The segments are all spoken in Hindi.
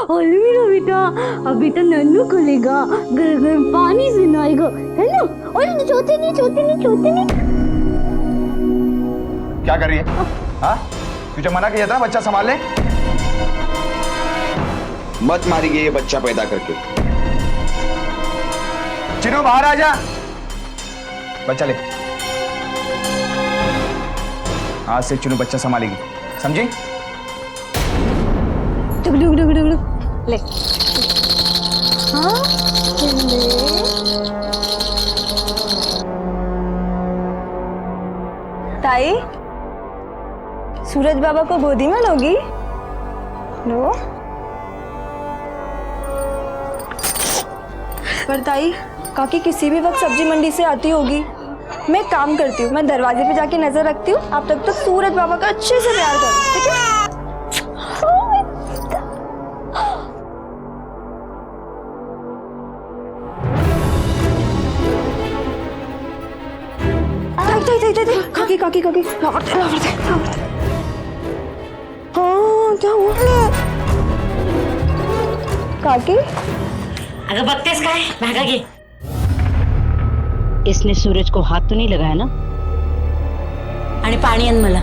ओले मेरा बेटा, अभी तो नन्नू खुलेगा, घर घर पानी से नहाएगा, है ना? और छोटे नहीं। क्या कर रही है? हाँ? तुझे मना किया था बच्चा संभाल ले। मत मारिए ये बच्चा पैदा करके। चिनो बाहर आ जा, बच्चा ले। आज से चिनो बच्चा संभालेगी, समझी? ले। हाँ? ताई, सूरज बाबा को गोदी में लोगी? लो। पर ताई, काकी किसी भी वक्त सब्जी मंडी से आती होगी। मैं काम करती हूँ, मैं दरवाजे पे जाके नजर रखती हूँ। आप तब तक सूरज बाबा का अच्छे से प्यार करो, ठीक है? काकी लावरते। हाँ, क्या हुआ? काकी? अगं बघतेस काय भागा घे। इसने सूरज को हाथ तो नहीं लगाया ना? आणि पाणी आण मला।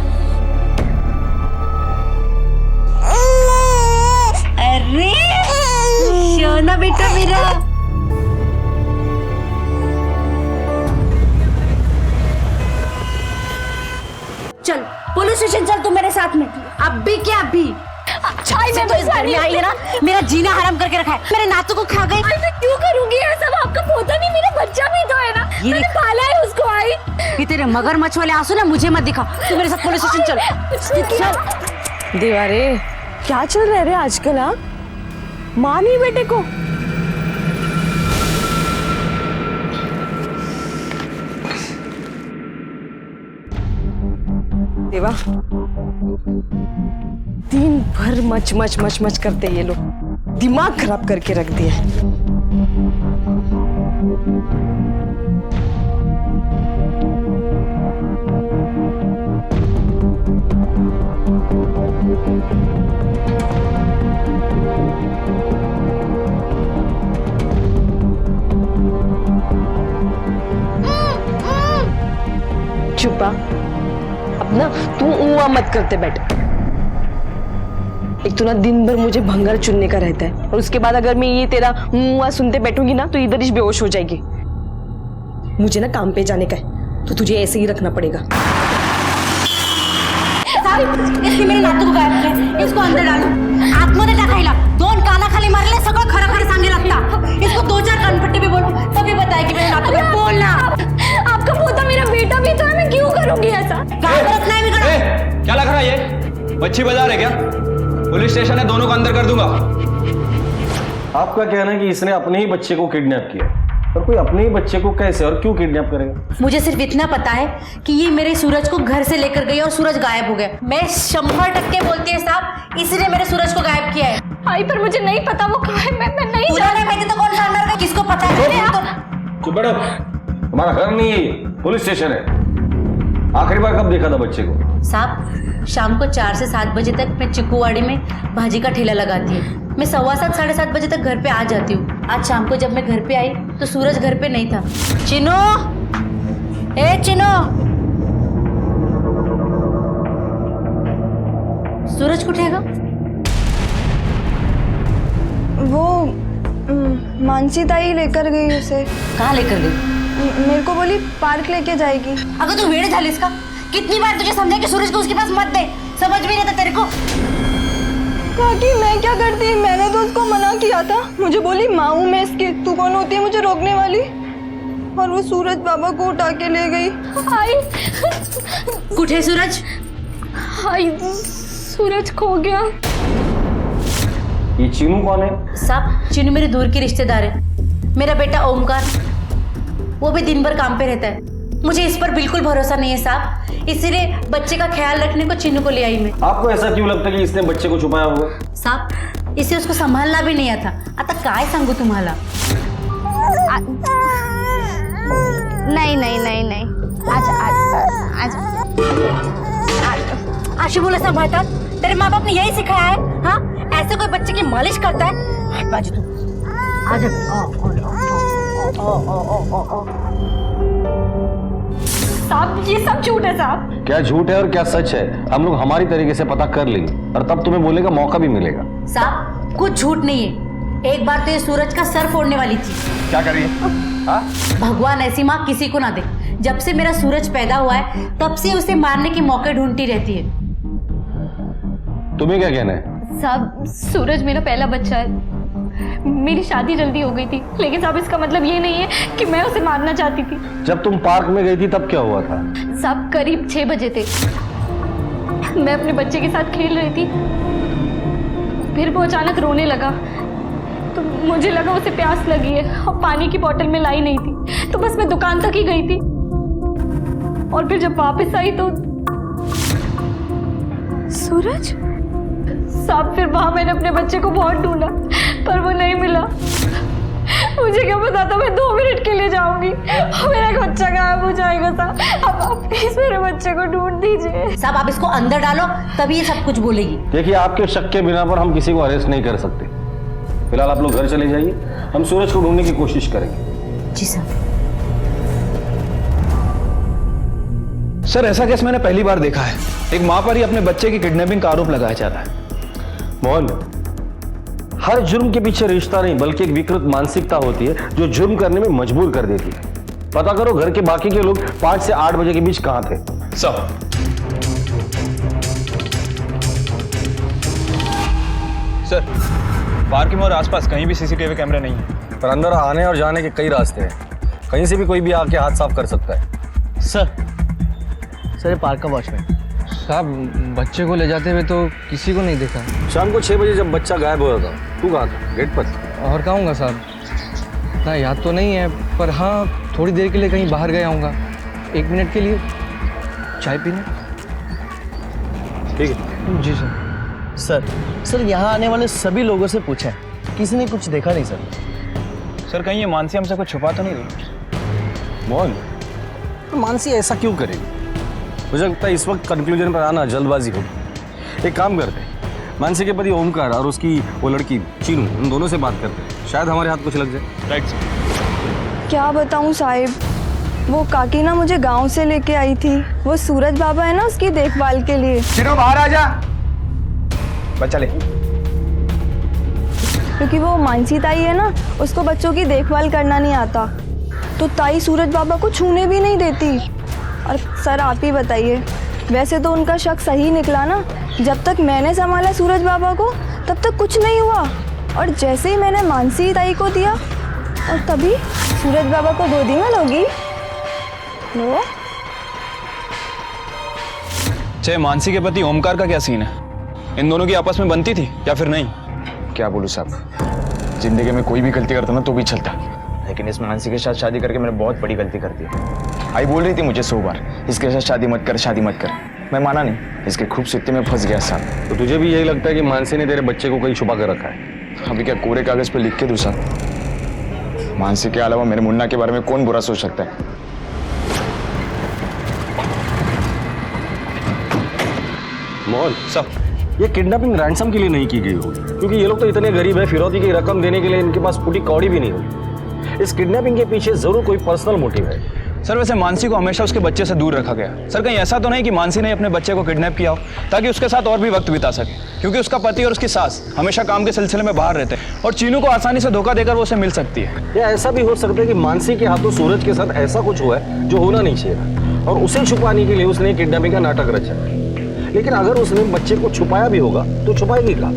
अरे शोना बेटा मेरा। चल पुलिस स्टेशन चल, तू मेरे साथ में। अब भी क्या अभी? मैं तो इस घर में आई है ना, मेरा जीना हराम करके रखा है। मेरे नातू को खा गई। मैं क्यों करूंगी ऐसा? आपका पोता नहीं, मेरा बच्चा भी तो है ना। मैंने पाला है उसको। आई ये तेरे मगरमच्छ वाले आंसू ना मुझे मत दिखा। तू मेरे साथ पुलिस स्टेशन चल। दीवारे क्या चल रहा है रे आजकल? हाँ, माँ नहीं बेटे को। देवा, दिन भर मच करते ये लोग, दिमाग खराब करके रख दिया। चुपा, अपना तू ऊआ मत करते बैठ। एक तो ना दिन भर मुझे भंगार चुनने का रहता है, और उसके बाद अगर मैं ये तेरा मुआ सुनते बैठूंगी ना तो इधर ही बेहोश हो जाएगी। मुझे ना काम पे जाने का है, तो तुझे ऐसे ही रखना पड़ेगा। इसने मेरे नातू को गायब केलं, इसको अंदर डालो, आतमध्ये टाकायला। 2 कानाखाली मारले, सगळं खरं सांगे लगता। इसको 2-4 कानपट्टी भी बोलो, तभी बताए कि मेरे नातू को बोलना। आपका पोता मेरा बेटा भी तो है, मैं क्यों करूंगी ऐसा? क्या लग रहा है ये? मच्छी बाजार है क्या? पुलिस स्टेशन है, दोनों को अंदर कर दूंगा। आपका कहना है कि इसने अपने ही बच्चे को किडनैप किया, पर कोई अपने ही बच्चे को कैसे और क्यों किडनैप करेगा? मुझे सिर्फ इतना पता है कि ये मेरे सूरज को घर से लेकर गई और सूरज गायब हो गया। मैं 100% बोलती है साहब, इसने मेरे सूरज को गायब किया है। आई पर मुझे नहीं पता वो कहाँ है। मैं नहीं जानती तो कौन जानता है? किसको पता है? चुप बैठो, हमारा घर नहीं है, पुलिस स्टेशन है। आखिरी बार कब देखा था बच्चे को? साहब, शाम को 4 से 7 बजे तक मैं चिक्कूवाड़ी में भाजी का ठेला लगाती हूँ। मैं 7:15 साढ़े 7 बजे तक घर पे आ जाती हूँ। आज शाम को जब मैं घर पे आई तो सूरज घर पे नहीं था। चिनो, ए चिनो, सूरज उठेगा? वो मानसी ताई लेकर गई उसे। कहाँ लेकर गई? मेरे को बोली पार्क लेके जाएगी। अगर तू वेड़ झालीस का, कितनी बार तुझे समझा कि सूरज को उसके पास मत दे, समझ भी नहीं था तेरे को। काकी मैं क्या करती, मैंने तो उसको मना किया था। मुझे बोली माँ हूँ मैं इसकी, तू कौन होती है मुझे रोकने वाली? और वो सूरज बाबा को उठा के ले गई। आई कुठे सूरज? आई सूरज खो गया। ये चीनू कौन है? साहब, चीनू मेरे दूर की रिश्तेदार है। मेरा बेटा ओमकार, वो भी दिन भर काम पे रहता है। मुझे इस पर बिल्कुल भरोसा नहीं है साहब, इसलिए बच्चे का ख्याल रखने को चिन्नू को ले आई मैं। आपको ऐसा क्यों लगता है कि इसने बच्चे को छुपाया होगा? साहब, इसे उसको संभालना भी नहीं आता। आता काय सांगू तुम्हाला? नहीं आशी बोला संभालतात? तेरे माँ बाप ने यही सिखाया है? हाँ, ऐसे कोई बच्चे की मालिश करता है? बाजू तू आ जा। साहब ये सब झूठ है साहब। क्या झूठ है और क्या सच है, हम लोग हमारी तरीके से पता कर लेंगे और तब तुम्हें बोलने का मौका भी मिलेगा। साहब कुछ झूठ नहीं है। एक बार तो ये सूरज का सर फोड़ने वाली थी। क्या कर रही है? हाँ? भगवान ऐसी माँ किसी को ना दे। जब से मेरा सूरज पैदा हुआ है तब से उसे मारने के मौके ढूंढती रहती है। तुम्हें क्या कहना है? साहब सूरज मेरा पहला बच्चा है। मेरी शादी जल्दी हो गई थी, लेकिन साहब इसका मतलब ये नहीं है कि मैं उसे मारना चाहती थी। जब तुम पार्क में गई थी तब क्या हुआ था? साहब करीब 6 बजे थे। मैं अपने बच्चे के साथ खेल रही थी, फिर वो अचानक रोने लगा तो मुझे लगा उसे प्यास लगी है और पानी की बोतल में लाई नहीं थी, तो बस मैं दुकान तक ही गई थी। और फिर जब वापस आई तो सूरज साहब, फिर वहां मैंने अपने बच्चे को बहुत ढूंढा पर वो नहीं मिला। मुझे क्या पता था मैं 2 मिनट के लिए जाऊंगी और मेरा बच्चा गायब हो जाएगा। साहब अब आप प्लीज मेरे बच्चे को ढूंढ दीजिए। साहब आप इसको अंदर डालो तभी ये सब कुछ बोलेगी। देखिए, आपके शक के बिना पर हम किसी को अरेस्ट नहीं कर सकते। फिलहाल आप लोग घर चले जाइए, हम सूरज को ढूंढने की कोशिश करेंगे। जी साहब। सर ऐसा केस मैंने पहली बार देखा है। एक माँ पर ही अपने बच्चे की किडनैपिंग का आरोप लगाया जा रहा है। मोहन, हर जुर्म के पीछे रिश्ता नहीं बल्कि एक विकृत मानसिकता होती है जो जुर्म करने में मजबूर कर देती है। पता करो घर के बाकी के लोग 5 से 8 बजे के बीच कहां थे। सर पार्क में और आसपास कहीं भी सीसीटीवी कैमरे नहीं है। पर अंदर आने और जाने के कई रास्ते हैं, कहीं से भी कोई भी आके हाथ साफ कर सकता है। सर ये पार्क का वॉचमैन साहब, बच्चे को ले जाते हुए तो किसी को नहीं देखा। शाम को 6 बजे जब बच्चा गायब हो रहा था, तू कहाँ था? गेट पर? और कहूँगा साहब, ना याद तो नहीं है, पर हाँ थोड़ी देर के लिए कहीं बाहर गया हूँगा, 1 मिनट के लिए चाय पीने। ठीक है। जी सर। सर यहाँ आने वाले सभी लोगों से पूछा है, किसी ने कुछ देखा नहीं सर। सर कहीं ये मानसी हमसे कुछ छुपा तो नहीं रही? मोहन, मानसी ऐसा क्यों करेगी? मुझे लगता है इस वक्त कंक्लूजन पर आना जल्दबाजी होगी। एक काम करते हैं, मानसी के पति ओमकार और उसकी वो लड़की चीनू, उन दोनों से बात करते हैं, शायद हमारे हाथ कुछ लग जाए। Right sir. क्या बताऊं साहिब, वो काकी ना मुझे गांव से लेके आई थी। वो सूरज बाबा है ना, उसकी देखभाल के लिए। चिनो बाहर आ जा। बच्चा ले। क्योंकि वो मानसी ताई है ना, उसको बच्चों की देखभाल करना नहीं आता, तो ताई सूरज बाबा को छूने भी नहीं देती। और सर आप ही बताइए, वैसे तो उनका शक सही निकला ना। जब तक मैंने संभाला सूरज बाबा को तब तक कुछ नहीं हुआ, और जैसे ही मैंने मानसी ताई को दिया और तभी सूरज बाबा को गोदी में लोगी। वो चाहे मानसी के पति ओमकार का क्या सीन है? इन दोनों की आपस में बनती थी या फिर नहीं? क्या बोलूं साहब, जिंदगी में कोई भी गलती करता ना तो भी चलता, लेकिन इस मानसी के साथ शादी करके मैंने बहुत बड़ी गलती कर दी। आई बोल रही थी मुझे 100 बार इसके साथ शादी मत कर, शादी मत कर। मैं माना नहीं, इसके खूबसूरती में फंस गया साहब। तो तुझे भी यही लगता है कि मानसी ने तेरे बच्चे को कहीं छुपा कर रखा है? अभी क्या कोरे कागज पे लिख के दूं साहब? मानसी के अलावा मेरे मुन्ना के बारे में कौन बुरा सोच सकता है? मोहन, सर ये किडनैपिंग रैंसम के लिए नहीं की गई होगी, क्योंकि ये लोग तो इतने गरीब है, फिरौती की रकम देने के लिए इनके पास फूटी कौड़ी भी नहीं होगी। इस किडनैपिंग के पीछे जरूर कोई पर्सनल मोटिव है। सर वैसे मानसी को हमेशा उसके बच्चे से दूर रखा गया। सर कहीं ऐसा तो नहीं कि मानसी ने अपने बच्चे को किडनैप किया हो ताकि उसके साथ और भी वक्त बिता सके, क्योंकि उसका पति और उसकी सास हमेशा काम के सिलसिले में बाहर रहते हैं और चीनू को आसानी से धोखा देकर वो उसे मिल सकती है। या ऐसा भी हो सकता है कि मानसी के हाथों सूरज के साथ ऐसा कुछ हुआ है जो होना नहीं चाहिए और उसे छुपाने के लिए उसने किडनैपिंग का नाटक रचा। लेकिन अगर उसने बच्चे को छुपाया भी होगा तो छुपाएगी कहाँ?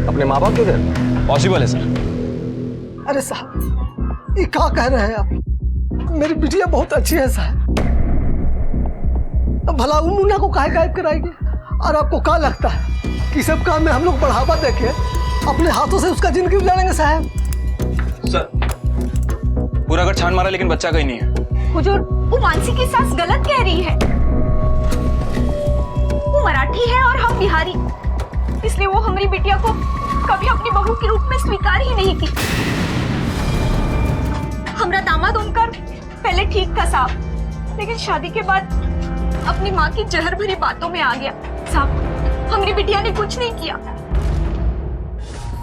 अपने माँ बाप के घर? पॉसिबल है सर। अरे साहब ये क्या कह रहे हैं आप? मेरी बिटिया बहुत अच्छी है साहब, भला वो मुन्ना को काहे गायब कराएगी? और आपको क्या लगता है कि सब काम में हम लोग बढ़ावा देके अपने हाथों से उसका जिंदगी उजाड़ेंगे साहब? सर पूरा घर छान मारा लेकिन बच्चा कहीं नहीं है। हुजूर, वो मानसी की सास गलत कह रही है। वो मराठी है और हम बिहारी, इसलिए वो हमारी बिटिया को कभी अपनी बहू के रूप में स्वीकार ही नहीं की। हमारा दामाद ओमकार पहले ठीक था साहब, लेकिन शादी के बाद अपनी माँ की जहर भरी बातों में आ गया साहब। हमारी बिटिया ने कुछ नहीं किया।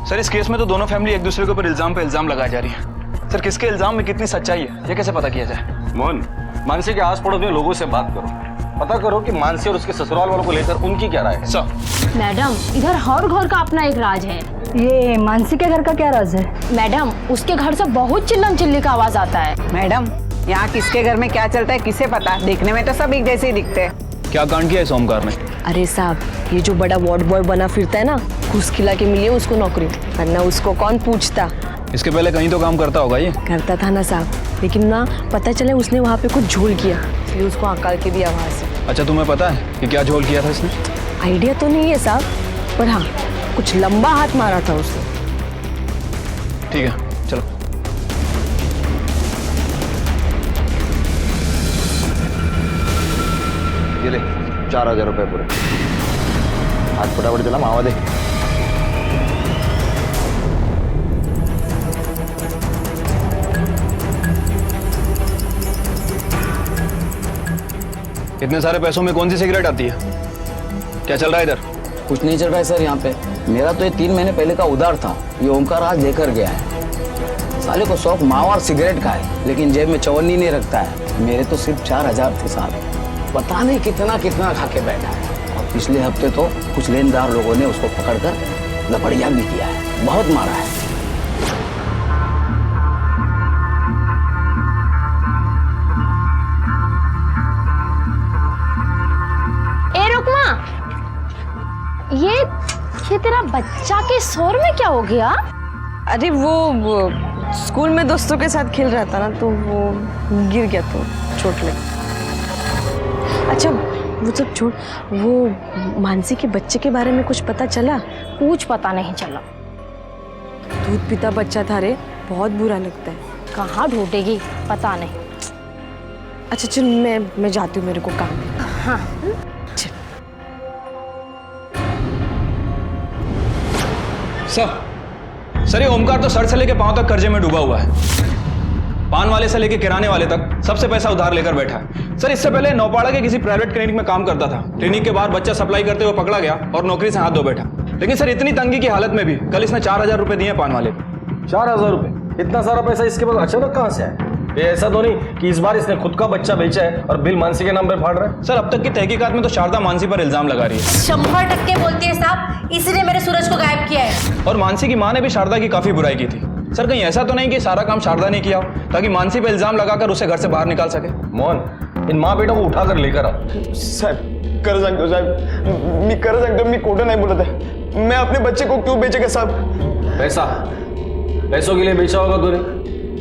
सर इस केस में तो दोनों फैमिली एक दूसरे के ऊपर इल्जाम पे इल्जाम लगाई जा रही है। सर किसके इल्जाम में कितनी सच्चाई है ये कैसे पता किया जाए? मोहन, मानसी के आस पड़ोस में लोगों से बात करो, पता करो कि मानसी और उसके ससुराल वालों को लेकर उनकी क्या राय है। सर मैडम, इधर हर घर का अपना एक राज है। ये मानसी के घर का क्या राज है? मैडम, उसके घर से बहुत चिल्लम चिल्ली का आवाज आता है। मैडम, यहाँ किसके घर में क्या चलता है किसे पता? देखने में तो सब एक जैसे ही दिखते हैं। क्या कांड किया है ओमकार ने? अरे साहब, ये जो बड़ा वार्ड बॉय बना फिरता है ना, घूस खिला के मिली है उसको नौकरी, वरना उसको कौन पूछता। इसके पहले कहीं तो काम करता होगा ये। करता था ना साहब, लेकिन ना पता चले उसने वहाँ पे कुछ झोल किया, फिर उसको हकाल के दिया वहाँ से। अच्छा तुम्हें पता है कि क्या झोल किया था इसने? आइडिया तो नहीं है साहब, पर हाँ कुछ लंबा हाथ मारा था उसने। ठीक है चलो। ये ले 4000 रुपये पूरे। हाथ फटाफट चला, मावा दे। इतने सारे पैसों में कौन सी सिगरेट आती है? क्या चल रहा है इधर? कुछ नहीं चल रहा है सर यहाँ पे। मेरा तो ये 3 महीने पहले का उधार था, ये ओमकार आज देकर गया है। साले को शौक मावा और सिगरेट का है, लेकिन जेब में चवन्नी नहीं रखता है। मेरे तो सिर्फ 4000 थे साहब, पता नहीं कितना कितना खा के बैठा है। और पिछले हफ्ते तो कुछ लेनदार लोगों ने उसको पकड़कर लपड़िया भी किया है, बहुत मारा है। ये तेरा बच्चा के शोर में क्या हो गया? अरे वो स्कूल में दोस्तों के साथ खेल रहा था ना, तो वो गिर गया तो चोट लगी। अच्छा वो सब छोड़, वो मानसी के बच्चे के बारे में कुछ पता चला? कुछ पता नहीं चला। दूध पीता बच्चा था रे, बहुत बुरा लगता है। कहाँ ढूंढेगी पता नहीं। अच्छा चल मैं जाती हूँ, मेरे को काम है। हाँ सर ये ओमकार तो सर से लेके पांव तक कर्जे में डूबा हुआ है। पान वाले से लेके किराने वाले तक सबसे पैसा उधार लेकर बैठा है। सर इससे पहले नौपाड़ा के किसी प्राइवेट क्लिनिक में काम करता था। क्लिनिक के बाहर बच्चा सप्लाई करते हुए पकड़ा गया और नौकरी से हाथ धो बैठा। लेकिन सर इतनी तंगी की हालत में भी कल इसने 4000 रुपए दिए पान वाले को। 4000 रुपए? इतना सारा पैसा इसके पास अचानक कहाँ से आया? ये ऐसा तो नहीं कि इस बार इसने खुद का बच्चा बेचा है और बिल मानसी के नाम पे फाड़ रहा है? सर अब तक की तहकीकात में तो शारदा मानसी पर इल्जाम लगा रही है। 100% बोलती है साहब, इसीलिए मेरे सूरज को गायब किया है। और मानसी की माँ ने भी शारदा की काफी बुराई की थी। सर कहीं ऐसा तो नहीं कि सारा काम शारदा ने किया हो ताकि मानसी पे इल्जाम लगाकर उसे घर से बाहर निकाल सके? मोहन, इन माँ बेटों को उठाकर लेकर आओ। साहब कर सकते हो साहब, मी कर सकते हो, मी खोटा नहीं बोलत है। मैं अपने बच्चे को क्यों बेचेगा साहब? पैसों के लिए बेचा होगा तूने?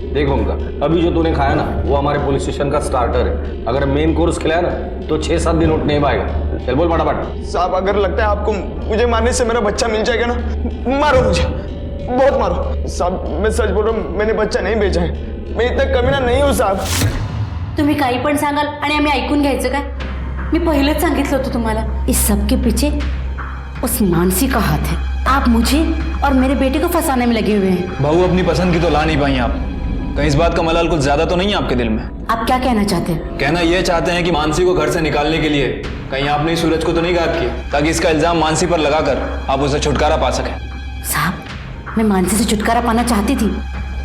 देखो ओमकार, अभी जो तूने खाया ना वो हमारे पुलिस स्टेशन का स्टार्टर है। अगर मेन कोर्स खिलाया ना तो 6-7 दिन उठ नहीं पाएगा। चल बोल फटाफट। साहब अगर लगता है आपको मुझे मारने से मेरा बच्चा मिल जाएगा ना, मारो मुझे, बहुत मारो। साहब मैं सच बोल रहा हूँ, मैंने बच्चा नहीं बेचा है। मैं इतना कमीना नहीं हूँ साहब। तुम्ही काही पण सांगाल आणि आम्ही ऐकून घ्यायचं काय? मी पहिलेच सांगितलं होतं तुम्हाला, इस सब के पीछे उस मानसी का हाथ है। आप मुझे और मेरे बेटे को फंसाने में लगे हुए हैं। बहू अपनी पसंद की तो ला नहीं पाई आप। कहीं इस बात का मलाल कुछ ज्यादा तो नहीं है आपके दिल में? आप क्या कहना चाहते हैं? कहना ये चाहते हैं कि मानसी को घर से निकालने के लिए कहीं आपने सूरज को तो नहीं गायब किया ताकि इसका इल्जाम मानसी पर लगाकर आप उसे छुटकारा पा सके? साहब मैं मानसी से छुटकारा पाना चाहती थी,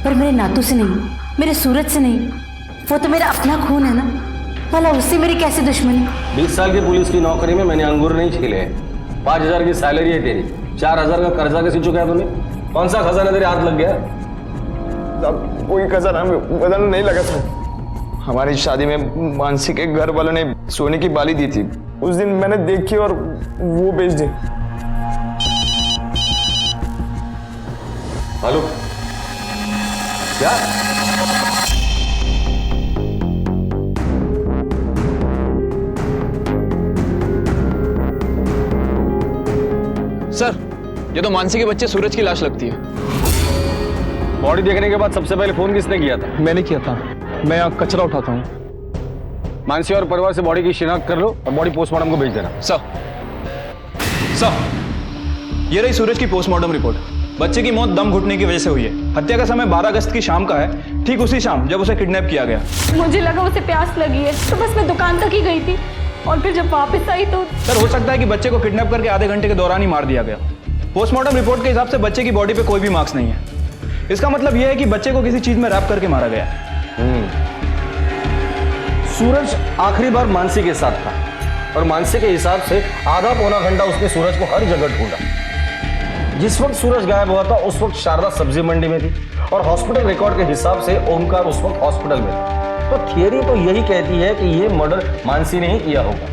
पर मेरे नातू से नहीं, मेरे सूरज से नहीं। वो तो मेरा अपना खून है ना, भला उससे मेरी कैसे दुश्मनी? 20 साल की पुलिस की नौकरी में मैंने अंगूर नहीं छीले हैं। 5000 की सैलरी है तेरी, 4000 का कर्जा कैसे चुकाया तूने? कौन सा खजाना तेरे हाथ लग गया? साहब कोई खजाना बदलने नहीं लगा साहब। हमारी शादी में मानसी के घर वालों ने सोने की बाली दी थी, उस दिन मैंने देखी और वो बेच दी। हेलो, क्या? सर ये तो मानसी के बच्चे सूरज की लाश लगती है। बॉडी देखने के बाद सबसे पहले फोन किसने किया था? मैंने किया था, मैं यहाँ कचरा उठाता हूँ। मानसी और परिवार से बॉडी की शिनाख्त कर लो और बॉडी पोस्टमार्टम को भेज देना। सर ये रही सूरज की पोस्टमार्टम रिपोर्ट। बच्चे की मौत दम घुटने की वजह से हुई है। हत्या का समय 12 अगस्त की शाम का है, ठीक उसी शाम जब उसे किडनैप किया गया। मुझे लगा उसे प्यास लगी है तो बस मैं दुकान तक ही गई थी, और फिर जब वापस आई तो सर हो सकता है कि बच्चे को किडनैप करके आधे घंटे के दौरान ही मार दिया गया। पोस्टमार्टम रिपोर्ट के हिसाब से बच्चे की बॉडी पे कोई भी मार्क्स नहीं है। इसका मतलब यह है कि बच्चे को किसी चीज में रैप करके मारा गया है। सूरज आखिरी बार मानसी के साथ था और मानसी के हिसाब से आधा पौना घंटा उसने सूरज को हर जगह ढूंढा। जिस वक्त सूरज गायब हुआ था उस वक्त शारदा सब्जी मंडी में थी और हॉस्पिटल रिकॉर्ड के हिसाब से ओमकार उस वक्त हॉस्पिटल में था। तो थियरी तो यही कहती है कि यह मर्डर मानसी ने ही किया होगा।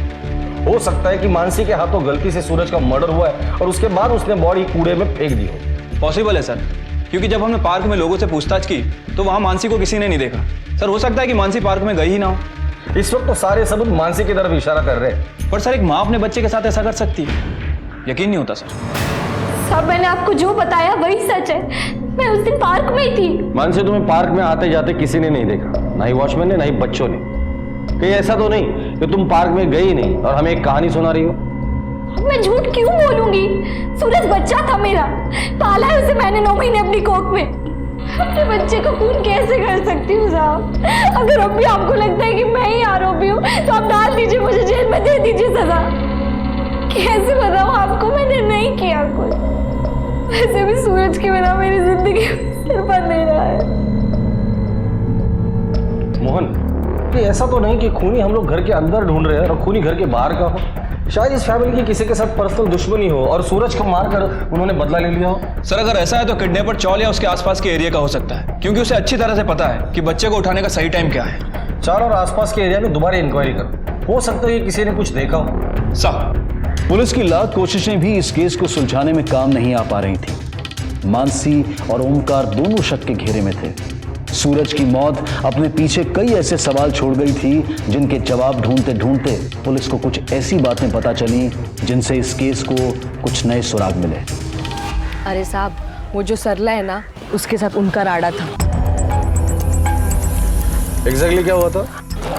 हो सकता है कि मानसी के हाथों गलती से सूरज का मर्डर हुआ है और उसके बाद उसने बॉडी कूड़े में फेंक दी हो। पॉसिबल है सर, क्योंकि जब हमने पार्क में लोगों से पूछताछ की तो वहां मानसी को किसी ने नहीं देखा। सर हो सकता है कि मानसी पार्क में गई ही ना हो। इस वक्त तो सारे सबूत मानसी की तरफ इशारा कर रहे हैं। पर सर एक माँ अपने बच्चे के साथ ऐसा कर सकती है? यकीन नहीं होता सर। सब मैंने आपको जो बताया वही सच है। मैं उस दिन पार्क में ही थी। मानसी तुम्हें पार्क में आते जाते किसी ने नहीं देखा, ना ही वॉचमैन ने ना ही बच्चों ने। कहीं ऐसा तो नहीं कि तुम पार्क में गई नहीं और हमें एक कहानी सुना रही हो? मैं झूठ क्यों बोलूंगी? सूरज बच्चा था मेरा, पाला है उसे मैंने 9 महीने अपनी कोख में। अपने बच्चे को खून कैसे कर सकती हूँ साहब? अगर अब भी आपको लगता है कि मैं ही आरोपी हूँ तो आप डाल दीजिए, मुझे जेल में दे दीजिए सजा। कैसे बताऊँ आपको, मैंने नहीं किया कुछ। वैसे भी सूरज के बिना मेरी जिंदगी सिर पर नहीं रहा है। मोहन, ये ऐसा तो नहीं कि खूनी हम लोग घर के अंदर ढूंढ रहे हैं और खूनी घर के बाहर का हो। शायद इस फैमिली की किसी के साथ पर्सनल दुश्मनी हो और सूरज को मारकर उन्होंने बदला ले लिया हो। सर अगर ऐसा है तो किडनैपर चौल या उसके आसपास के एरिया का हो सकता है, क्योंकि उसे अच्छी तरह से पता है कि बच्चे को उठाने का सही टाइम क्या है। चार और आसपास के एरिया में दोबारा इंक्वायरी करो, हो सकता है कि किसी ने कुछ देखा हो। साहब पुलिस की लाख कोशिशें भी इस केस को सुलझाने में काम नहीं आ पा रही थी। मानसी और ओमकार दोनों शक के घेरे में थे। सूरज की मौत अपने पीछे कई ऐसे सवाल छोड़ गई थी जिनके जवाब ढूंढते ढूंढते पुलिस को कुछ ऐसी बातें पता चली जिनसे इस केस को कुछ नए सुराग मिले। अरे साहब, वो जो सरला है ना, उसके साथ उनका राड़ा था। एग्जैक्टली क्या हुआ था?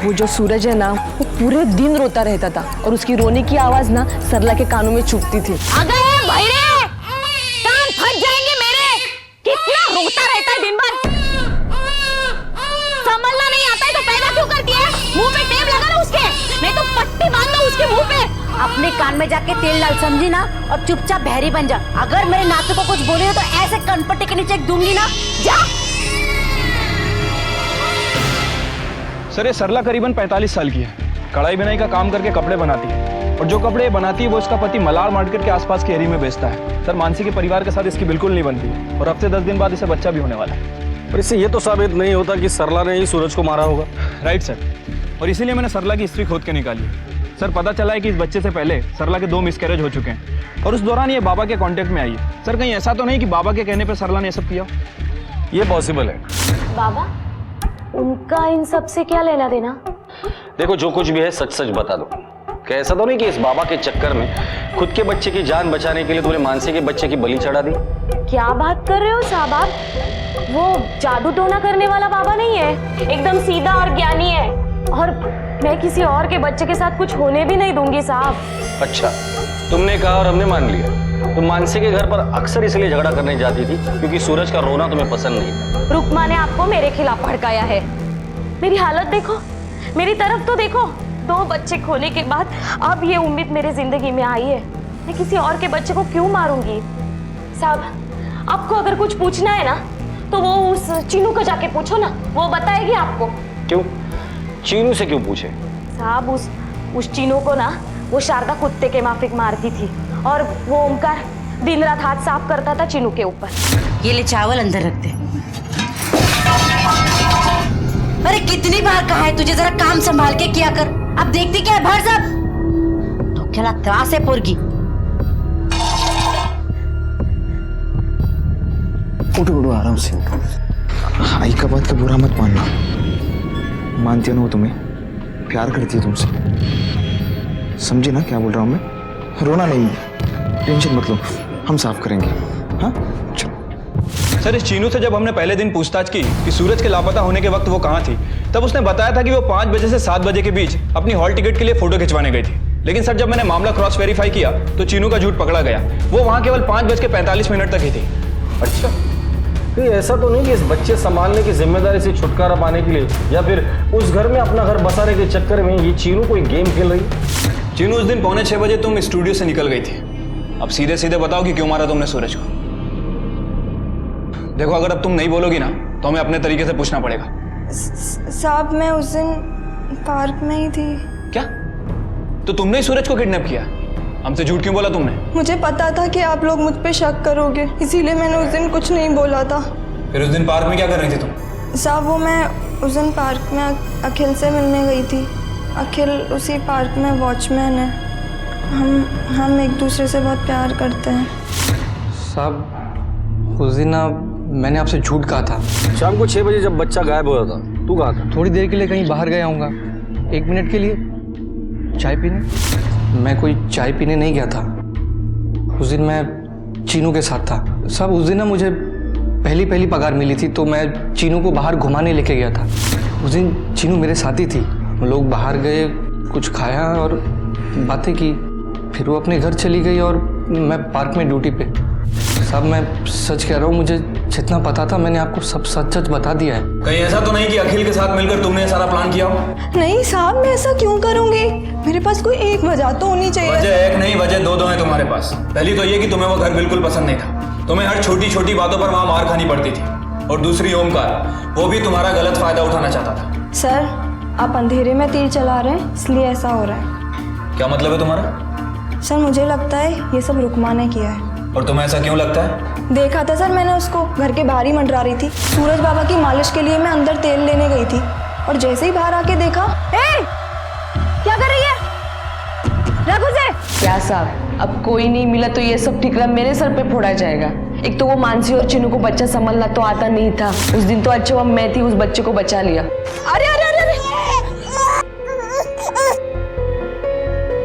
वो जो सूरज है ना, वो पूरे दिन रोता रहता था और उसकी रोने की आवाज ना सरला के कानों में चुभती थी। अगर भैरे कान फट जाएंगे मेरे, कितना रोता रहता है दिन भर। संभलना नहीं आता है तो पैदा क्यों करती है? मुंह पे टेप लगा लो उसके, नहीं तो पट्टी बांध दो उसके मुंह पे। अपने कान में जाके तेल डाल, समझी ना, और चुपचाप बहरी बन जा। अगर मेरे नातू को कुछ बोले तो ऐसे कनपट्टी के नीचे दूंगी ना, जा। सर ये सरला करीबन 45 साल की है। कढ़ाई बुनाई का काम करके कपड़े बनाती है और जो कपड़े बनाती है वो इसका पति मलार मार्केट के आसपास के एरिया में बेचता है। सर मानसी के परिवार के साथ इसकी बिल्कुल नहीं बनती है और हफ्ते 10 दिन बाद इसे बच्चा भी होने वाला है। पर इससे ये तो साबित नहीं होता कि सरला ने ही सूरज को मारा होगा। राइट सर, और इसीलिए मैंने सरला की हिस्ट्री खोद के निकाली है। सर पता चला है कि इस बच्चे से पहले सरला के 2 मिसकैरेज हो चुके हैं और उस दौरान ये बाबा के कांटेक्ट में आई है। सर कहीं ऐसा तो नहीं कि बाबा के कहने पर सरला ने ये सब किया? ये पॉसिबल है। बाबा, उनका इन सब से क्या लेना देना? देखो जो कुछ भी है सच सच बता दो। क्या ऐसा तो नहीं कि इस बाबा के चक्कर में खुद के बच्चे की जान बचाने के लिए तुमने मानसी के बच्चे की बलि चढ़ा दी? क्या बात कर रहे हो साहब आप? वो जादू टोना करने वाला बाबा नहीं है, एकदम सीधा और ज्ञानी है। और मैं किसी और के बच्चे के साथ कुछ होने भी नहीं दूंगी साहब। अच्छा, तुमने कहा और हमने मान लिया। तुम मानसी के घर पर अक्सर इसलिए झगड़ा करने जाती थी क्योंकि सूरज का रोना तुम्हें पसंद नहीं था। रुकमा ने आपको मेरे खिलाफ भड़काया है। मेरी हालत देखो, मेरी तरफ तो देखो। 2 बच्चे खोने के बाद अब ये उम्मीद मेरी जिंदगी में आई है। मैं किसी और के बच्चे को क्यों मारूंगी? साहब आपको अगर कुछ पूछना है ना तो वो उस चीनू को जाके पूछो ना, वो बताएगी आपको। क्यों? चीनू से क्यों पूछे? साहब उस चीनू को ना वो शारदा कुत्ते के माफिक मारती थी और वो ओमकार दिन रात हाथ साफ करता था चीनू के ऊपर। ये ले चावल अंदर रख दे। अरे कितनी बार कहा है तुझे जरा काम संभाल के किया कर, अब देखती क्या है भर सब तो क्या त्रास है पोरगी। उठो उठो आराम से। आई का बात का बुरा मत मानना, मानती है ना वो तुम्हें, प्यार करती है तुमसे। समझे ना क्या बोल रहा हूँ मैं? रोना नहीं, टेंशन मत लो, हम साफ करेंगे। हाँ चलो। सर इस चीनू से जब हमने पहले दिन पूछताछ की कि सूरज के लापता होने के वक्त वो कहाँ थी, तब उसने बताया था कि वो 5 बजे से 7 बजे के बीच अपनी हॉल टिकट के लिए फोटो खिंचवाने गई थी। लेकिन सर जब मैंने मामला क्रॉस वेरीफाई किया तो चीनू का झूठ पकड़ा गया। वो वहाँ केवल 5:45 तक ही थी। अच्छा, तो ऐसा तो नहीं कि इस बच्चे संभालने की जिम्मेदारी से छुटकारा पाने के लिए या फिर उस घर में अपना घर बसाने के चक्कर में ये चीनू कोई गेम खेल रही है? चीनू उस दिन 5:45 बजे तुम स्टूडियो से निकल गई थी अब सीधे सीधे बताओ कि क्यों मारा तुमने सूरज को। देखो अगर अब तुम नहीं बोलोगी ना तो हमें अपने तरीके से पूछना पड़ेगा। साहब मैं उस दिन पार्क में ही थी। क्या? तो तुमने ही सूरज को किडनैप किया? हमसे झूठ क्यों बोला तुमने? मुझे पता था कि आप लोग मुझ पे शक करोगे, इसीलिए मैंने उस दिन कुछ नहीं बोला था। फिर उस दिन पार्क में क्या कर रही थी तुम? साहब वो मैं उस दिन पार्क में अखिल से मिलने गई थी। अखिल उसी पार्क में वॉचमैन है। हम एक दूसरे से बहुत प्यार करते हैं। साहब उस दिन ना मैंने आपसे झूठ कहा था। शाम को 6 बजे जब बच्चा गायब हुआ था, तू कहाँ था? थोड़ी देर के लिए कहीं बाहर गया हूँगा, 1 मिनट के लिए चाय पीने। मैं कोई चाय पीने नहीं गया था, उस दिन मैं चीनू के साथ था। साहब उस दिन ना मुझे पहली पगार मिली थी तो मैं चीनू को बाहर घुमाने लेके गया था। उस दिन चीनू मेरे साथ ही थी। हम लोग बाहर गए, कुछ खाया और बातें की, फिर वो अपने घर चली गई और मैं पार्क में ड्यूटी पे। साहब मैं सच कह रहा हूँ, मुझे जितना पता था मैंने आपको सब सच बता दिया है। कहीं ऐसा तो नहीं कि अखिल के साथ मिलकर तुमने सारा प्लान किया हो? नहीं साहब मैं ऐसा क्यों करूँगी, मेरे पास कोई एक वजह तो होनी चाहिए। वजह एक नहीं, वजह दो है तुम्हारे पास। पहली तो ये कि तुम्हें वो घर बिल्कुल पसंद नहीं था, तुम्हें हर छोटी छोटी बातों पर वहाँ मार खानी पड़ती थी। और दूसरी ओमकार, वो भी तुम्हारा गलत फायदा उठाना चाहता था। सर आप अंधेरे में तीर चला रहे हैं इसलिए ऐसा हो रहा है। क्या मतलब है तुम्हारा? सर मुझे लगता है ये सब रुकमा ने किया है। और तुम्हें ऐसा क्यों लगता है? देखा था सर मैंने उसको, घर के बाहर ही मंडरा रही थी। सूरज बाबा की मालिश के लिए मैं अंदर तेल लेने गई थी और जैसे ही बाहर आके देखा, ए क्या कर रही है? रघु से क्या साहब, अब कोई नहीं मिला तो ये सब ठिकरा मेरे सर पे फोड़ा जाएगा। एक तो वो मानसी और चिनू को बच्चा संभालना तो आता नहीं था, उस दिन तो अच्छा हुआ मैं थी, उस बच्चे को बचा लिया। अरे अरे अरे अरे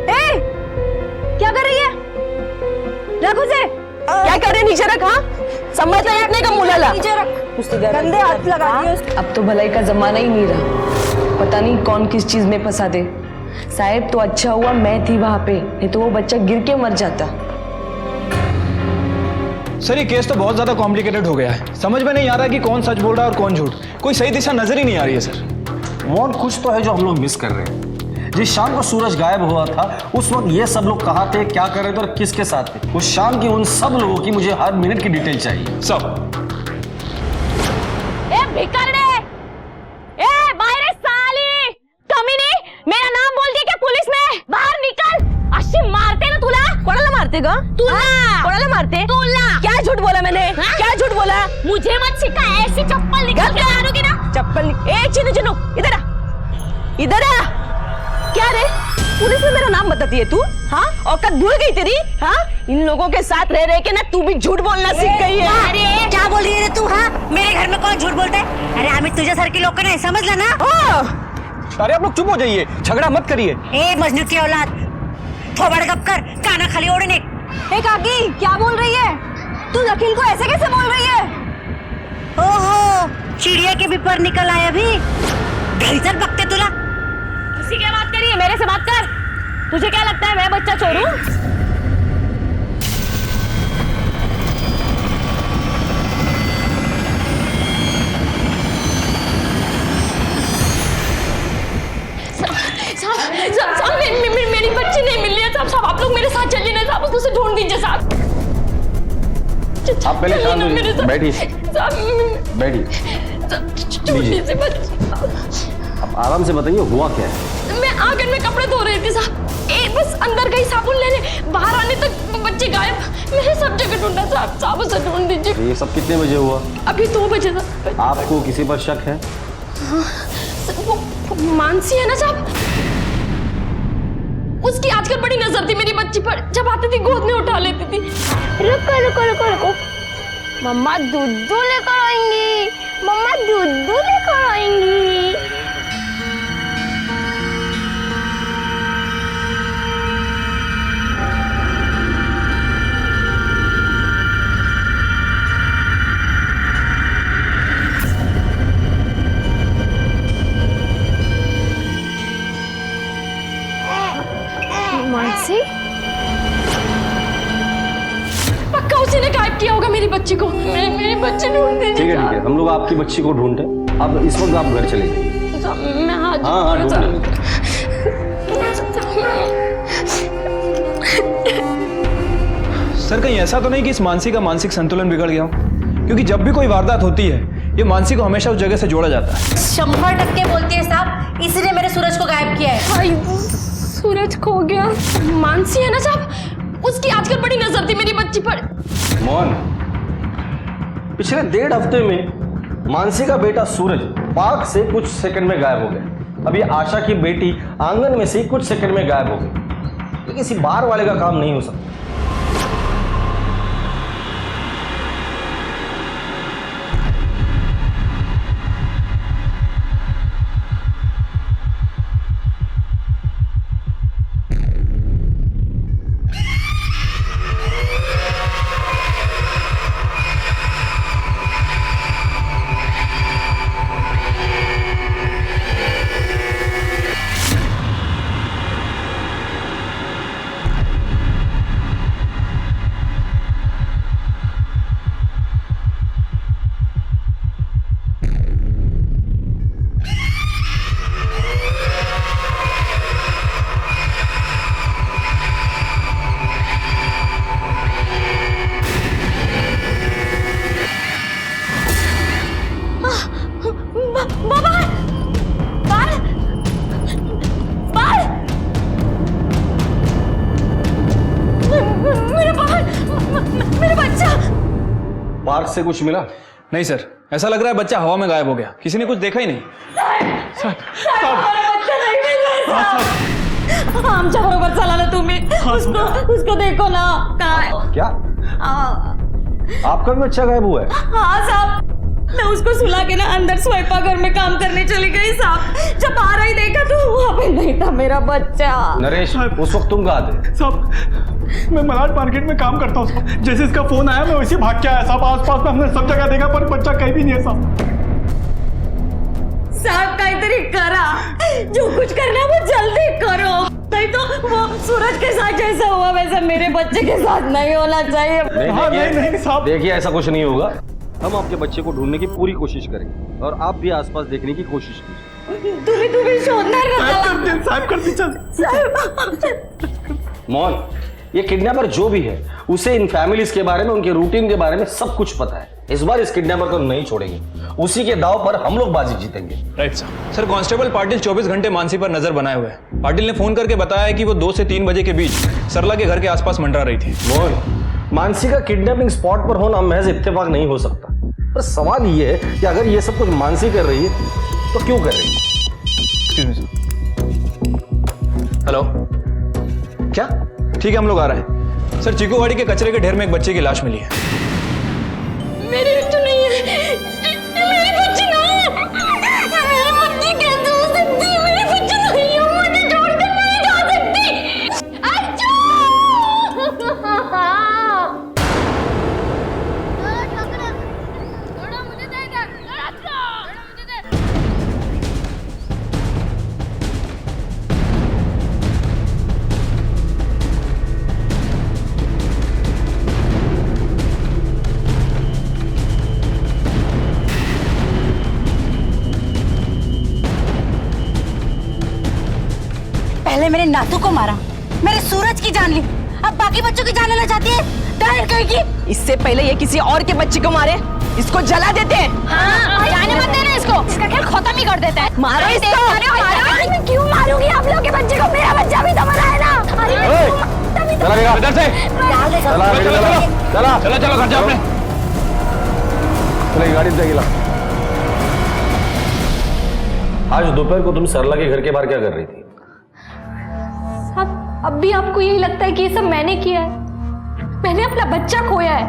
ए क्या कर रही है? रघु से क्या कर रहे नीचे रख। हाँ समझ नहीं अपने का मुलाला नीचे रख, गंदे हाथ लगा दिए। अब तो भलाई का जमाना ही नहीं रहा, पता नहीं कौन किस चीज में फंसा दे। साहब तो अच्छा हुआ मैं थी वहां पे, नहीं तो वो बच्चा गिर के मर जाता। सर ये केस तो बहुत ज्यादा कॉम्प्लिकेटेड हो गया है, समझ में नहीं आ रहा कि कौन सच बोल रहा है और कौन झूठ। कोई सही दिशा नजर ही नहीं आ रही है सर। मोहन कुछ तो है जो हम लोग मिस कर रहे हैं। जिस शाम को सूरज गायब हुआ था उस वक्त ये सब लोग कहाँ थे, क्या कर रहे थे और किसके साथ थे? उस शाम की उन सब लोगों की मुझे हर मिनट की डिटेल चाहिए। सब। ए भिखारणे, ए बाहर साली कमीनी, मेरा नाम बोल दिया क्या पुलिस में? बाहर निकल, अशी मारते ना तुला। कोणाला मारते ग? तुला कोणाला मारते? तुला क्या झूठ बोला मैंने? क्या झूठ बोला? मुझे मत सिखा, ऐसी चप्पल निकाल के मारोगी ना। चप्पल ए चिनू चिनू इधर आ, इधर आ। क्या रे पुलिस में मेरा नाम बताती है तू? हाँ औकात भूल गई तेरी? हाँ इन लोगों के साथ रह के ना तू भी झूठ बोलना सीख गई है। अरे क्या बोल रही है तू? हाँ मेरे घर में कौन झूठ बोलता है? अरे हमें तुझे सर के लोग नहीं समझ लेना। अरे आप लोग चुप हो जाइए, झगड़ा मत करिए। ए मजनू की औलाद, थोबड़ गप कर, काना खाली ओढ़ने। ए काकी क्या बोल रही है तू? अखिल को ऐसे कैसे बोल रही है? ओहो चिड़िया के भी पर निकल आया भी। चल बकते तुला। उसी क्या बात करी है? मेरे से बात कर। तुझे क्या लगता है मैं बच्चा चोर हूं? साहब मेरी बच्ची नहीं मिल रही है। साहब आप लोग मेरे साथ चलिए ना साहब, उसको ढूंढ दीजिए साहब। आप पहले शांत हो जाइए, बैठिए छोटी सी बच्ची। आप आराम से बताइए हुआ क्या है? मैं आंगन में कपड़े धो रही थी साहब, बस अंदर गई साबुन लेने, बाहर आने तक बच्चे गायब। मैंने सब जगह ढूंढा साहब, साहब उसे ढूंढ दीजिए। ये सब कितने बजे हुआ? अभी 2 बजे था। आपको किसी पर शक है? वो मानसी है ना साहब, उसकी आजकल बड़ी नजर थी मेरी बच्ची पर। जब आती थी गोद में उठा लेती थी। रुको रुको रुको रुको, मम्मा दूध लेकर आएंगी, मम्मा दूध लेकर आएंगी। मानसी पक्का उसी ने गायब किया होगा मेरी बच्ची को। मेरी बच्ची ढूंढ दीजिए। ठीक है हम लोग आपकी बच्ची को ढूंढते हैं। अब इस वक्त आप घर चले जाइए। मैं हाँ ढूंढ। सर कहीं ऐसा तो नहीं कि इस मानसी का मानसिक संतुलन बिगड़ गया हो? क्योंकि जब भी कोई वारदात होती है ये मानसी को हमेशा उस जगह से जोड़ा जाता है। 100% बोलती है साहब, इसीलिए मेरे सूरज को गायब किया है। हाय, सूरज खो गया। मानसी है ना साहब, उसकी आजकल बड़ी नजर थी मेरी बच्ची पर। मोहन, पिछले 1.5 हफ्ते में मानसी का बेटा सूरज पार्क से कुछ सेकंड में गायब हो गया। अभी आशा की बेटी आंगन में से कुछ सेकंड में गायब हो गई। ये किसी बाहर वाले का काम नहीं हो सकता। पार्क से कुछ मिला? नहीं सर, ऐसा लग रहा है बच्चा हवा में गायब हो गया, किसी ने कुछ देखा ही नहीं। आमच्या बरोबर चला ना तुम्ही, उसको देखो ना। क्या आपका भी बच्चा गायब हुआ है? हाँ साहब, मैं उसको सुला के ना अंदर स्वयंपाकघर में काम करने चली गई साहब। जब बाहर ही देखा तो वहाँ पे नहीं था मेरा बच्चा। नरेश, उस वक्त तुम कहाँ थे? साहब मैं मलाड मार्केट में काम करता हूँ साहब। जैसे इसका फोन आया मैं वैसे भाग के आया साहब। आसपास में हमने सब जगह देखा पर बच्चा कहीं भी नहीं है साहब। साहब काहीतरी करा, जो कुछ करना है वो जल्दी करो, नहीं तो वो सूरज के साथ जैसा हुआ वैसा मेरे बच्चे के साथ नहीं होना चाहिए। नहीं साहब, देखिए ऐसा कुछ नहीं होगा। हम आपके बच्चे को ढूंढने की पूरी कोशिश करेंगे और आप भी आसपास देखने की कोशिश कीजिए। तुम्ही शोधणार साहब कर दीजिए। मोहन, ये किडनैपर जो भी है उसे इन फैमिलीज के बारे में, उनके रूटीन के बारे में सब कुछ पता है। इस बार इस किडनैपर को नहीं छोड़ेंगे, उसी के दाव पर हम लोग बाजी जीतेंगे। Right sir. Sir constable Patil 24 घंटे मानसी पर नजर बनाए हुए हैं। पाटिल ने फोन करके बताया कि वो 2 से 3 बजे के बीच सरला के घर के आसपास मंडरा रही थी। मोहन, मानसी का किडनैपिंग स्पॉट पर होना महज इत्तेफाक नहीं हो सकता। पर सवाल ये है कि अगर ये सब कुछ मानसी कर रही है तो क्यों कर रही है? हेलो, क्या? ठीक है, हम लोग आ रहे हैं। सर चीकूवाड़ी के कचरे के ढेर में एक बच्चे की लाश मिली है। मेरी बच्ची नहीं है, मेरी बच्ची नहीं है, मेरी बच्ची कैसे हो सकती है? मेरी बच्ची नहीं है, मुझे छोड़कर नहीं जा सकती। अच्छा पहले मेरे नातू को मारा, मेरे सूरज की जान ली, अब बाकी बच्चों की जान लेना चाहती है। डायल करेगी। इससे पहले ये किसी और के बच्चे को मारे, इसको जला देते हैं। हाँ, जाने मत देना इसको, इसका खेल खत्म ही कर देता है। मारो इसको। अरे मैं क्यों मारूंगी आप लोग के बच्चे को? मेरा बच्चा भी तो मरा है ना। अरे चला बेटा, इधर से चला, चला चलो चलो घर जाओ अपने। चलो गाड़ी से गिला। आज दोपहर को तुम सरला के घर के बाहर क्या कर रही थी? अब भी आपको यही लगता है कि ये सब मैंने किया है? मैंने अपना बच्चा खोया है।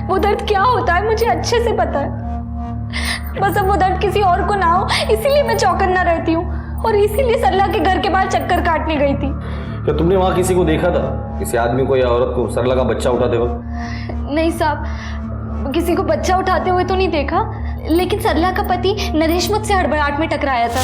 वो दर्द क्या होता है मुझे अच्छे से पता है। बस अब वो दर्द किसी और को ना हो इसीलिए मैं चौकन्ना रहती हूँ, और इसीलिए सरला के घर के बाहर चक्कर काटने गई थी। क्या तुमने वहां किसी को देखा था, किसी आदमी को या औरत को सरला का बच्चा उठाते वक्त? नहीं साहब, किसी को बच्चा उठाते हुए तो नहीं देखा, लेकिन सरला का पति नरेश मुझसे हड़बड़ाहट में टकराया था।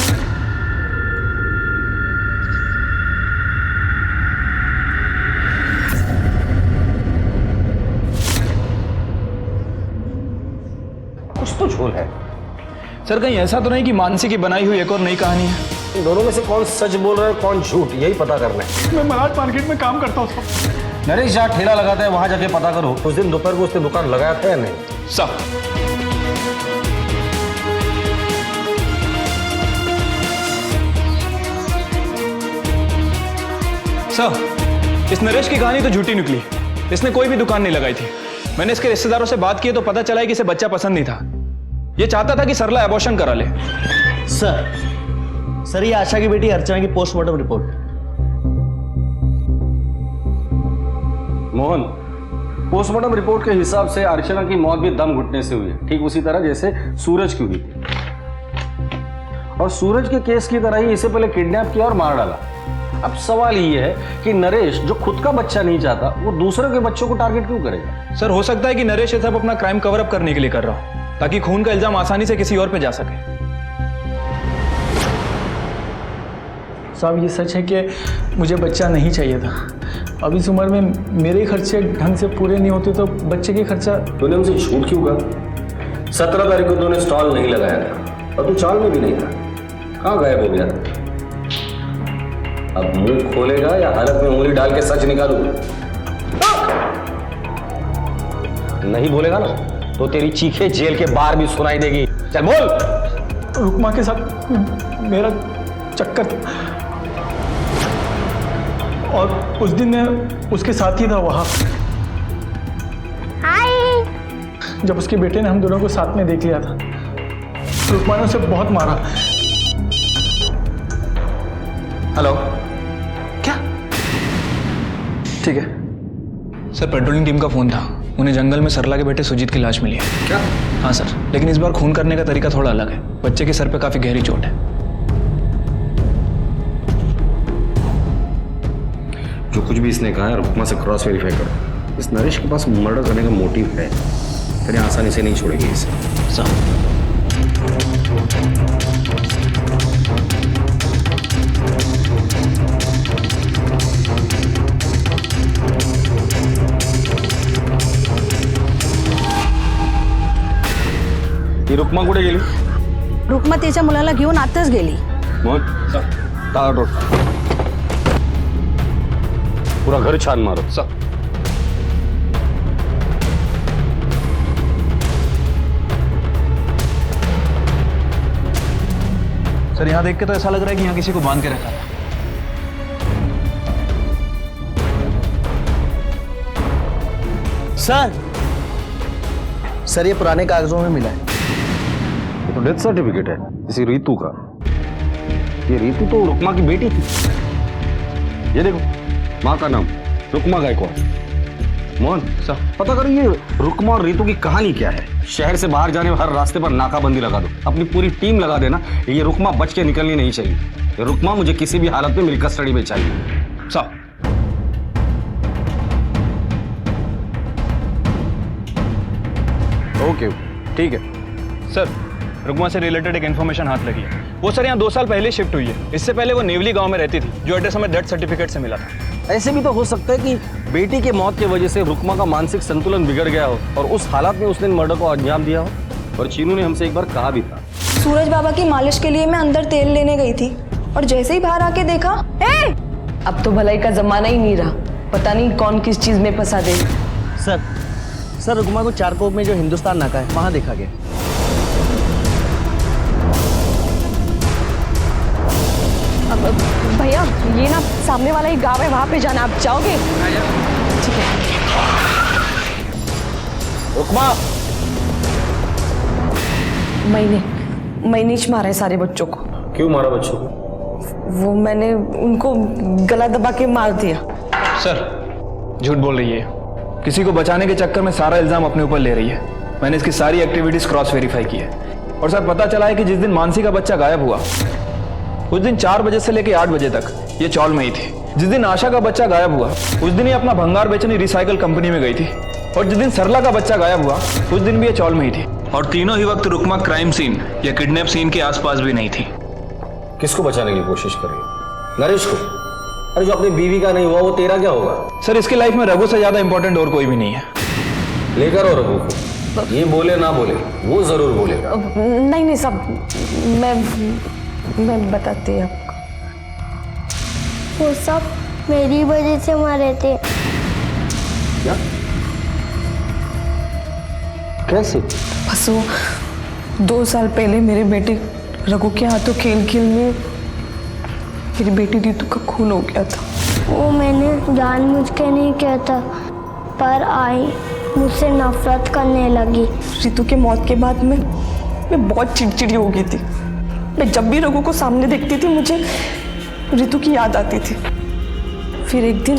कुछ तो झोल है। सर कहीं ऐसा तो नहीं कि मानसी की बनाई हुई एक और नई कहानी है? इन दोनों में से कौन सच बोल रहा है कौन झूठ, यही पता करना है। मैं मलाड मार्केट में काम करता हूँ साहब। नरेश जहाँ ठेला लगाता है वहां जाके पता करो उस दिन दोपहर को उसने दुकान लगाया था या नहीं। सर सर, इस नरेश की कहानी तो झूठी निकली। इसने कोई भी दुकान नहीं लगाई थी। मैंने इसके रिश्तेदारों से बात की तो पता चला है कि इसे बच्चा पसंद नहीं था। ये चाहता था कि सरला एबॉर्शन करा ले। सर ये आशा की बेटी अर्चना की postmortem report. Mohan, postmortem report के हिसाब से अर्चना की मौत भी दम घुटने से हुई है, ठीक उसी तरह जैसे सूरज की हुई थी। और सूरज के केस की तरह ही इसे पहले किडनैप किया और मार डाला। अब सवाल ये है कि नरेश जो खुद का बच्चा नहीं चाहता वो दूसरों के बच्चों को टारगेट क्यों करेगा? सर हो सकता है कि नरेश ये सब अपना क्राइम कवर अप करने के लिए कर रहा हो, ताकि खून का इल्जाम आसानी से किसी और पे जा सके। साहब ये सच है कि मुझे बच्चा नहीं चाहिए था। अब इस उम्र में मेरे खर्चे ढंग से पूरे नहीं होते तो बच्चे के खर्चा। तूने उनसे झूठ क्यों कहा? 17 तारीख को तूने स्टॉल नहीं लगाया था और तू चाल में भी नहीं था। कहाँ गायब हो गया? अब मुंह खोलेगा या हालत में उंगली डाल के सच निकालू? नहीं बोलेगा ना तो तेरी चीखें जेल के बाहर भी सुनाई देगी। चल बोल। रुकमा के साथ मेरा चक्कर था और उस दिन मैं उसके साथ ही था वहां। हाय। जब उसके बेटे ने हम दोनों को साथ में देख लिया था, रुकमा ने उसे बहुत मारा। हेलो, क्या? ठीक है सर, पेट्रोलिंग टीम का फोन था। उन्हें जंगल में सरला के बेटे सुजीत की लाश मिली है। क्या? हाँ सर, लेकिन इस बार खून करने का तरीका थोड़ा अलग है। बच्चे के सर पे काफी गहरी चोट है। जो कुछ भी इसने कहा है रुकमा से क्रॉस वेरीफाई करो। इस नरेश के पास मर्डर करने का मोटिव है, तेरे आसानी से नहीं छोड़ेगी इसे। सर ही रुकमा कुठे गेली? रुक्मा त्याच्या मुलाला घेऊन आताच गेली. ताबडतोब पूरा घर छान मारो. सर यहाँ देख के तो ऐसा लग रहा है कि यहाँ किसी को बांध के रखा था. सर ये पुराने कागजों में मिला है. ये तो डेथ सर्टिफिकेट है किसी रीतू का. ये रीतू तो रुकमा की बेटी थी. ये देखो माँ का नाम रुकमा गायकवाड़. मोहन सर पता करो ये रुकमा और रीतू की कहानी क्या है. शहर से बाहर जाने हर रास्ते पर नाकाबंदी लगा दो. अपनी पूरी टीम लगा देना. ये रुकमा बच के निकलनी नहीं चाहिए. ये रुकमा मुझे किसी भी हालत में मेरी कस्टडी में चाहिए. सर ओके ठीक है. सर रुकमा से रिलेटेड एक इन्फॉर्मेशन हाथ लगी है. वो सर यहाँ 2 साल पहले शिफ्ट हुई है. इससे पहले वो नेवली गांव में रहती थी जो एड्रेस हमें डेथ सर्टिफिकेट से मिला था. ऐसे भी तो हो सकता है कि बेटी के मौत की वजह से रुकमा का मानसिक संतुलन बिगड़ गया हो और उस हालत में उसने मर्डर को अंजाम दिया हो. और चीनू ने हमसे एक बार कहा भी था. सूरज बाबा की मालिश के लिए मैं अंदर तेल लेने गई थी और जैसे ही बाहर आके देखा अब तो भलाई का जमाना ही नहीं रहा. पता नहीं कौन किस चीज में फंसा दे. सर रुकमा को चारकोप में जो हिंदुस्तान नाका है वहां देखा गया. अब भैया ये ना सामने वाला ही गांव है, वहां पे जाना. आप जाओगे? ठीक है. रुकमा मैंने ही मारा है सारे बच्चों को. क्यों मारा बच्चों को? वो मैंने उनको गला दबा के मार दिया. सर झूठ बोल रही है. किसी को बचाने के चक्कर में सारा इल्जाम अपने ऊपर ले रही है. मैंने इसकी सारी एक्टिविटीज क्रॉस वेरीफाई की है और सर पता चला है कि जिस दिन मानसी का बच्चा गायब हुआ उस दिन 4 बजे से लेकर 8 बजे तक ये चौल में ही थी. जिस दिन आशा का बच्चा गायब हुआ उस दिन ये अपना भंगार बेचने रिसाइकल कंपनी में गई थी और जिस दिन सरला का बच्चा गायब हुआ उस दिन भी ये चौल में ही थी. और तीनों ही वक्त रुकमा क्राइम सीन या किडनैप सीन के आसपास भी नहीं थी. किसको बचाने की कोशिश कर रही है? नरेश को. अरे जो अपनी बीवी का नहीं हुआ वो तेरा क्या होगा? सर इसकी लाइफ में रघु से ज्यादा इंपॉर्टेंट और कोई भी नहीं है. लेकर और रघु को. ये बोले ना बोले वो जरूर बोलेगा. नहीं सब मैं बताती हूँ आपको. वो सब मेरी वजह से मरे थे. क्या? कैसे? बस वो 2 साल पहले मेरे बेटे रघु के हाथों खेल खेल में मेरी बेटी रितु का खून हो गया था। वो मैंने जानबूझ के नहीं किया था, पर आई मुझसे नफरत करने लगी। रितु के मौत के बाद मैं बहुत चिड़चिड़ी हो गई थी। मैं जब भी रघु को सामने देखती थी मुझे रितु की याद आती थी। फिर एक दिन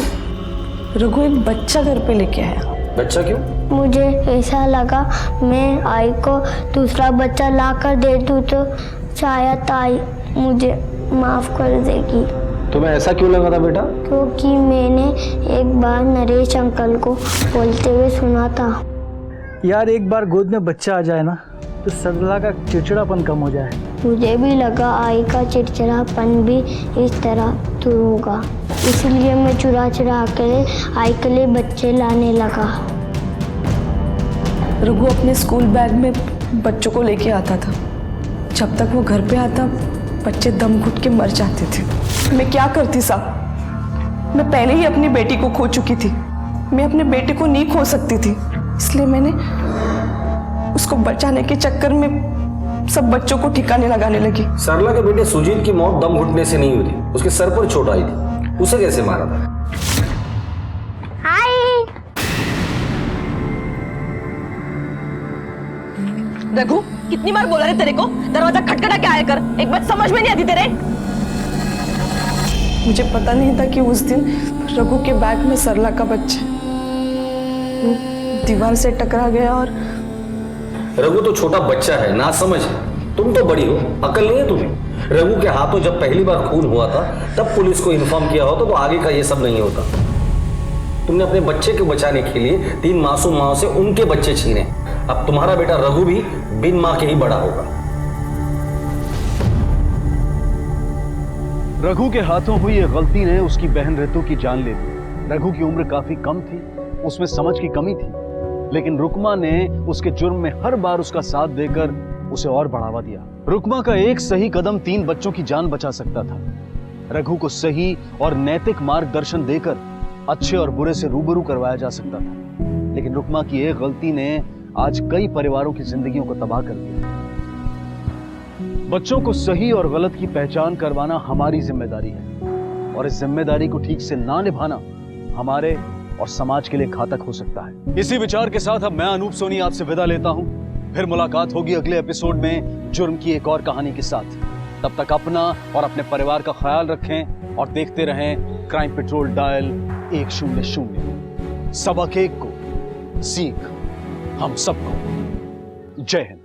रघु एक बच्चा घर पे लेके आया। बच्चा क्यों? मुझे ऐसा लगा मैं आई को दूसरा बच्चा ला कर दे दूँ तो शायद आई मुझे माफ कर देगी। तुम्हें ऐसा क्यों लगा था बेटा? क्योंकि मैंने एक बार नरेश अंकल को बोलते हुए सुना था। यार एक बार गोद में बच्चा आ जाए ना तो सरला का चिड़चिड़ापन कम हो जाए। मुझे भी लगा आई का चिड़चिड़ापन भी इस तरह दूर होगा, इसलिए मैं चुरा के आई के लिए बच्चे लाने लगा। रघु अपने स्कूल बैग में बच्चों को लेके आता था। जब तक वो घर पे आता बच्चे दम घुट के मर जाते थे। मैं क्या करती साहब, मैं पहले ही अपनी बेटी को खो चुकी थी। मैं अपने बेटे को नहीं खो सकती थी, इसलिए मैंने उसको बचाने के चक्कर में सब बच्चों को ठिकाने लगाने लगी। सरला के बेटे सुजीत की मौत दम घुटने से नहीं हुई थी, उसके सर पर चोट आई थी। उसे कैसे मारा था? रघु कितनी बार बोला रे तेरे को दरवाजा खटखटा के आया कर, एक बात समझ में नहीं आती तेरे? मुझे पता नहीं था कि उस दिन रघु के बैग में सरला का बच्चा दीवार से टकरा गया। और रघु तो छोटा बच्चा है, ना समझ है। तुम तो बड़ी हो, अकल नहीं है तुम्हें। रघु के हाथों जब पहली बार खून हुआ था तब पुलिस को इन्फॉर्म किया होता तो आगे का ये सब नहीं होता। तुमने अपने बच्चे को बचाने के लिए 3 मासूम माओं से उनके बच्चे छीने। अब तुम्हारा बेटा रघु भी बिन मां के ही बड़ा होगा। रघु के हाथों हुई ये गलती ने उसकी बहन रितु की जान ले ली। रघु की उम्र काफी कम थी, उसमें समझ की कमी थी, लेकिन रुकमा ने उसके जुर्म में हर बार उसका साथ देकर उसे और बढ़ावा दिया। रुकमा का एक सही कदम 3 बच्चों की जान बचा सकता था। रघु को सही और नैतिक मार्गदर्शन देकर अच्छे और बुरे से रूबरू करवाया जा सकता था, लेकिन रुकमा की एक गलती ने आज कई परिवारों की जिंदगियों को तबाह कर दिया। बच्चों को सही और गलत की पहचान करवाना हमारी जिम्मेदारी है, और इस जिम्मेदारी को ठीक से ना निभाना हमारे और समाज के लिए घातक हो सकता है। इसी विचार के साथ अब मैं अनूप सोनी आपसे विदा लेता हूं। फिर मुलाकात होगी अगले एपिसोड में जुर्म की एक और कहानी के साथ। तब तक अपना और अपने परिवार का ख्याल रखें और देखते रहें क्राइम पेट्रोल डायल 100। सबक एक को सीख हम सबको। जय हिंद।